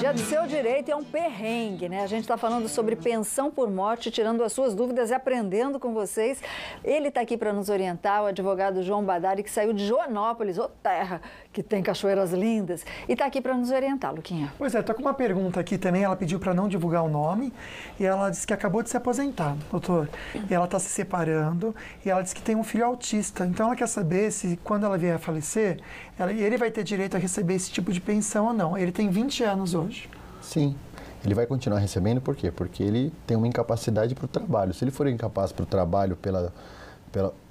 Dia do seu direito é um perrengue, né? A gente está falando sobre pensão por morte, tirando as suas dúvidas e aprendendo com vocês. Ele está aqui para nos orientar, o advogado João Badari, que saiu de Joanópolis, ô terra que tem cachoeiras lindas, e está aqui para nos orientar, Luquinha. Pois é, tô com uma pergunta aqui também. Ela pediu para não divulgar o nome e ela disse que acabou de se aposentar, doutor. E ela está se separando e ela disse que tem um filho autista. Então ela quer saber se quando ela vier a falecer, ele vai ter direito a receber esse tipo de pensão ou não. Ele tem 20 anos hoje. Sim, ele vai continuar recebendo, por quê? Porque ele tem uma incapacidade para o trabalho. Se ele for incapaz para o trabalho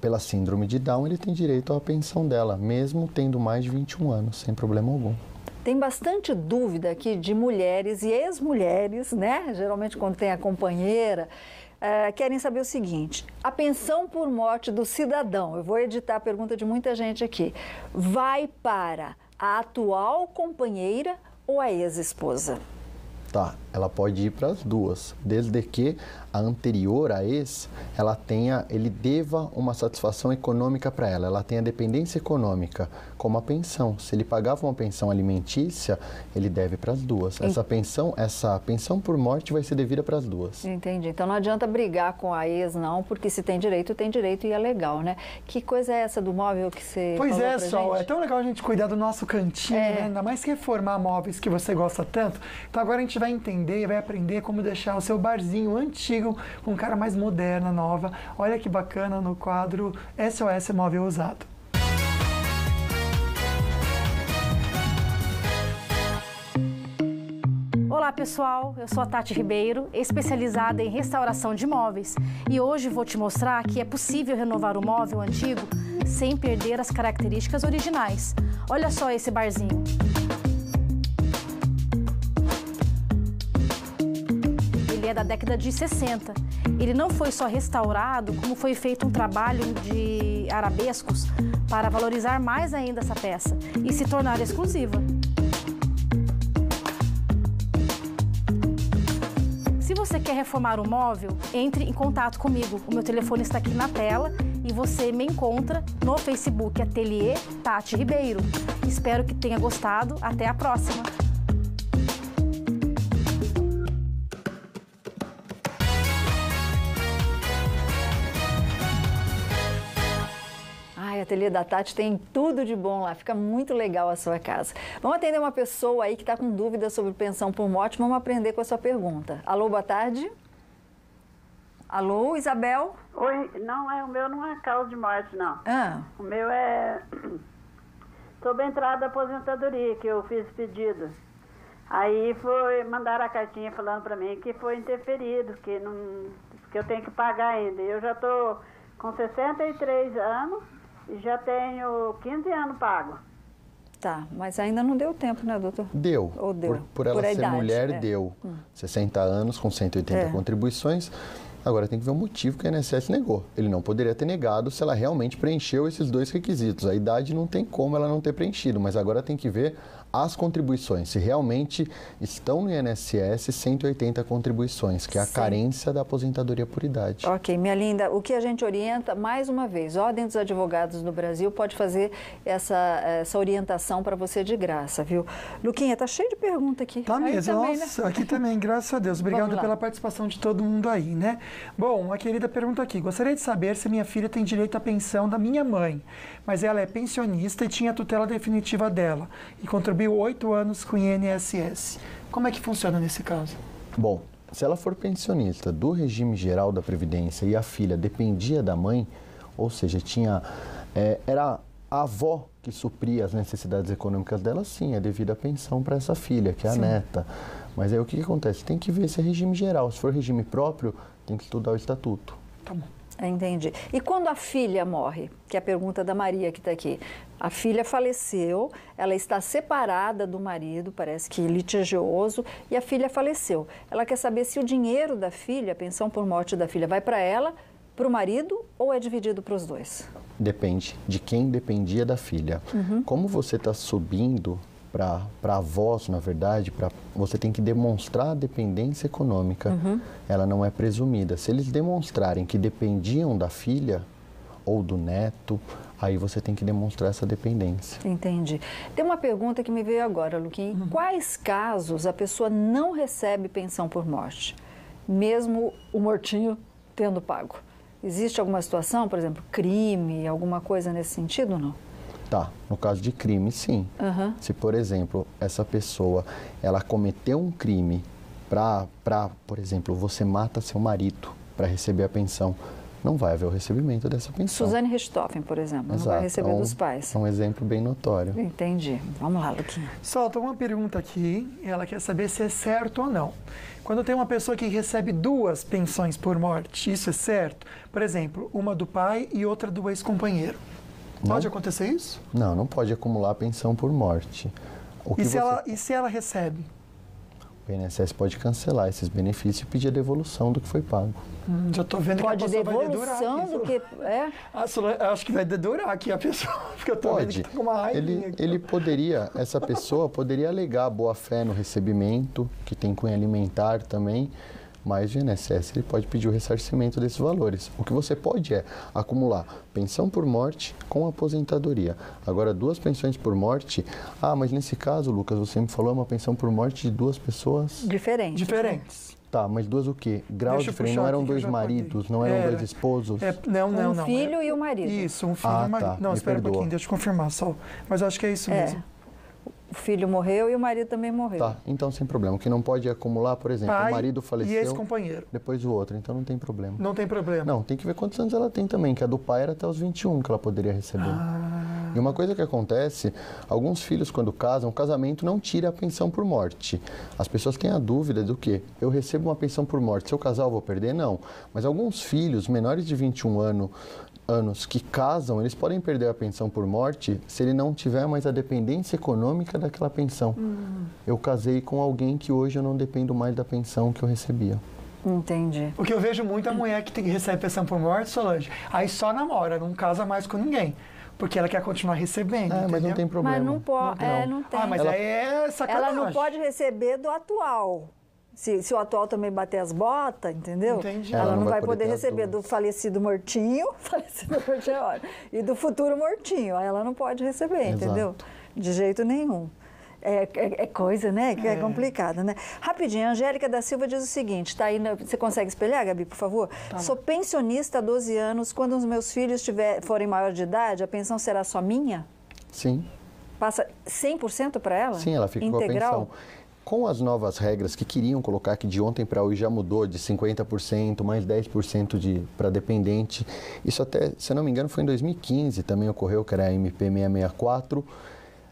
pela síndrome de Down, ele tem direito à pensão dela, mesmo tendo mais de 21 anos, sem problema algum. Tem bastante dúvida aqui de mulheres e ex-mulheres, né? Geralmente quando tem a companheira, querem saber o seguinte: a pensão por morte do cidadão, eu vou editar a pergunta de muita gente aqui, vai para a atual companheira ou a ex-esposa? Tá, ela pode ir para as duas, desde que a anterior a ex, ele deva uma satisfação econômica para ela, ela tenha dependência econômica, como a pensão. Se ele pagava uma pensão alimentícia, ele deve para as duas. Essa pensão por morte vai ser devida para as duas. Entendi. Então não adianta brigar com a ex, não, porque se tem direito e é legal, né? Que coisa é essa do móvel que você Pois falou é, pra Sol, gente? é tão legal a gente cuidar do nosso cantinho, né? Ainda mais reformar móveis que você gosta tanto. Então agora a gente vai entender e vai aprender como deixar o seu barzinho antigo com cara mais moderna, nova. Olha que bacana no quadro SOS Móvel Usado. Olá pessoal, eu sou a Tati Ribeiro, especializada em restauração de móveis, e hoje vou te mostrar que é possível renovar o móvel antigo sem perder as características originais. Olha só esse barzinho. Ele é da década de 60. Ele não foi só restaurado, como foi feito um trabalho de arabescos para valorizar mais ainda essa peça e se tornar exclusiva. Se você quer reformar o móvel, entre em contato comigo. O meu telefone está aqui na tela e você me encontra no Facebook Ateliê Tati Ribeiro. Espero que tenha gostado. Até a próxima! A Ateliê da Tati tem tudo de bom lá, fica muito legal a sua casa. Vamos atender uma pessoa aí que está com dúvidas sobre pensão por morte, vamos aprender com a sua pergunta. Alô, boa tarde. Alô, Isabel? Oi, o meu não é causa de morte, não. O meu é sobre a entrada da aposentadoria, que eu fiz pedido. Aí mandaram a cartinha falando para mim que foi interferido, que eu tenho que pagar ainda. Eu já estou com 63 anos e já tenho 15 anos pago. Tá, mas ainda não deu tempo, né, doutor? Deu. Ou deu? Por ela ser idade, mulher, deu. 60 anos com 180 contribuições. Agora tem que ver o motivo que a INSS negou. Ele não poderia ter negado se ela realmente preencheu esses dois requisitos. A idade não tem como ela não ter preenchido, mas agora tem que ver as contribuições, se realmente estão no INSS 180 contribuições, que é a carência da aposentadoria por idade. Ok, minha linda, o que a gente orienta, mais uma vez, Ordem dos Advogados do Brasil pode fazer essa orientação para você de graça, viu? Luquinha, tá cheio de pergunta aqui. Tá mesmo, também, nossa, né? aqui também, graças a Deus. Obrigado pela participação de todo mundo aí, né? Bom, a querida pergunta aqui, gostaria de saber se minha filha tem direito à pensão da minha mãe, mas ela é pensionista e tinha a tutela definitiva dela, e contribuiu 8 anos com o INSS. Como é que funciona nesse caso? Bom, se ela for pensionista do regime geral da Previdência e a filha dependia da mãe, ou seja, era a avó que supria as necessidades econômicas dela, sim, é devida a pensão para essa filha, que é a neta. Mas aí o que acontece? Tem que ver se é regime geral. Se for regime próprio, tem que estudar o estatuto. Tá bom. Entendi. E quando a filha morre, que é a pergunta da Maria que está aqui, a filha faleceu, ela está separada do marido, parece que litigioso, e a filha faleceu. Ela quer saber se o dinheiro da filha, a pensão por morte da filha, vai para ela, para o marido ou é dividido para os dois? Depende de quem dependia da filha. Como você está subindo para avós, na verdade, você tem que demonstrar a dependência econômica. Ela não é presumida. Se eles demonstrarem que dependiam da filha, ou do neto, aí você tem que demonstrar essa dependência. Entendi. Tem uma pergunta que me veio agora, Luquinha. Em quais casos a pessoa não recebe pensão por morte, mesmo o mortinho tendo pago? Existe alguma situação, por exemplo, crime, alguma coisa nesse sentido ou não? Tá, no caso de crime, sim. Se, por exemplo, essa pessoa, ela cometeu um crime por exemplo, você mata seu marido para receber a pensão, não vai haver o recebimento dessa pensão. Suzane Richthofen, por exemplo, Exato. não vai receber dos pais. É um exemplo bem notório. Entendi. Vamos lá, Luquinha. Solta uma pergunta aqui, ela quer saber se é certo ou não. Quando tem uma pessoa que recebe 2 pensões por morte, isso é certo? Por exemplo, uma do pai e outra do ex-companheiro. Pode acontecer isso? Não, não pode acumular pensão por morte. E se ela recebe? O INSS pode cancelar esses benefícios e pedir a devolução do que foi pago. Já estou vendo pode que a pessoa vai dedurar. Pode devolução do que... Acho que vai dedurar aqui a pessoa, porque eu estou vendo que está com uma raivinha aqui. Essa pessoa poderia alegar boa-fé no recebimento, que tem cunho alimentar também, mas o INSS ele pode pedir o ressarcimento desses valores. O que você pode é acumular pensão por morte com aposentadoria. Agora, 2 pensões por morte, mas nesse caso, Lucas, você me falou, é uma pensão por morte de 2 pessoas... Diferentes. Tá, mas 2 o quê? Grau diferente, não eram 2 maridos, não eram 2 esposos? Não. Um filho e o marido. Isso, um filho e um marido. Tá, não, espera um pouquinho, deixa eu confirmar só. Mas eu acho que é isso mesmo. O filho morreu e o marido também morreu. Tá, então sem problema. O que não pode acumular, por exemplo, o marido faleceu... e ex-companheiro. Depois o outro, então não tem problema. Não tem problema. Não, tem que ver quantos anos ela tem também, que a do pai era até os 21 que ela poderia receber. E uma coisa que acontece, alguns filhos quando casam, o casamento não tira a pensão por morte. As pessoas têm a dúvida do que? Eu recebo uma pensão por morte, se eu casar eu vou perder? Não. Mas alguns filhos menores de 21 anos que casam, eles podem perder a pensão por morte se ele não tiver mais a dependência econômica daquela pensão. Eu casei com alguém que hoje eu não dependo mais da pensão que eu recebia. Entendi. O que eu vejo muito é a mulher que recebe pensão por morte, Solange, aí só namora, não casa mais com ninguém. Porque ela quer continuar recebendo, mas não tem problema. Mas não pode, não tem. Mas aí é sacanagem. Ela não pode receber do atual. Se o atual também bater as botas, entendeu? Entendi. Ela não vai poder receber do falecido mortinho, e do futuro mortinho. Aí ela não pode receber, entendeu? De jeito nenhum. É coisa, né? Que é complicado, né? Rapidinho, a Angélica da Silva diz o seguinte, tá aí, você consegue espelhar, Gabi, por favor? Tá. Sou pensionista há 12 anos, quando os meus filhos forem maior de idade, a pensão será só minha? Sim. Passa 100% para ela? Sim, ela fica integral? Com a pensão. Com as novas regras que queriam colocar, que de ontem para hoje já mudou, de 50%, mais 10% para dependente, isso até, se eu não me engano, foi em 2015 também ocorreu, que era a MP 664,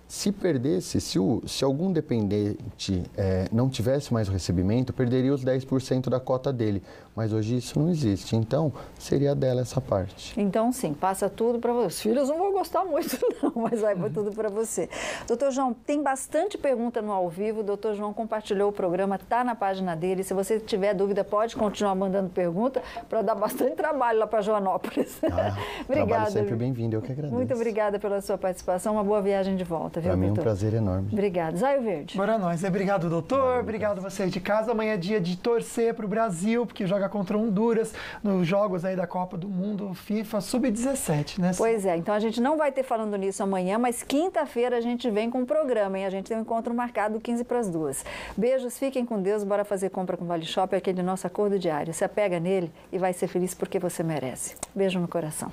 se perdesse, se algum dependente não tivesse mais o recebimento, perderia os 10% da cota dele. Mas hoje isso não existe, então seria dela essa parte. Então sim, passa tudo para você. Os filhos não vão gostar muito não, mas vai tudo para você. Doutor João, tem bastante pergunta no ao vivo, o doutor João compartilhou o programa, está na página dele. Se você tiver dúvida, pode continuar mandando pergunta para dar bastante trabalho lá para Joanópolis. Obrigada. Trabalho sempre bem-vindo, eu que agradeço. Muito obrigada pela sua participação, uma boa viagem de volta. Para mim é um prazer enorme. Obrigada. Zaio Verde. Bora nós. Obrigado, doutor. Obrigado você aí de casa. Amanhã é dia de torcer para o Brasil, porque joga contra Honduras nos jogos aí da Copa do Mundo FIFA Sub-17, né? Pois é. Então a gente não vai ter falando nisso amanhã, mas quinta-feira a gente vem com o programa, hein? A gente tem um encontro marcado 15 para as 2. Beijos, fiquem com Deus. Bora fazer compra com o Vale Shop, aquele nosso acordo diário. Se apega nele e vai ser feliz porque você merece. Beijo no coração.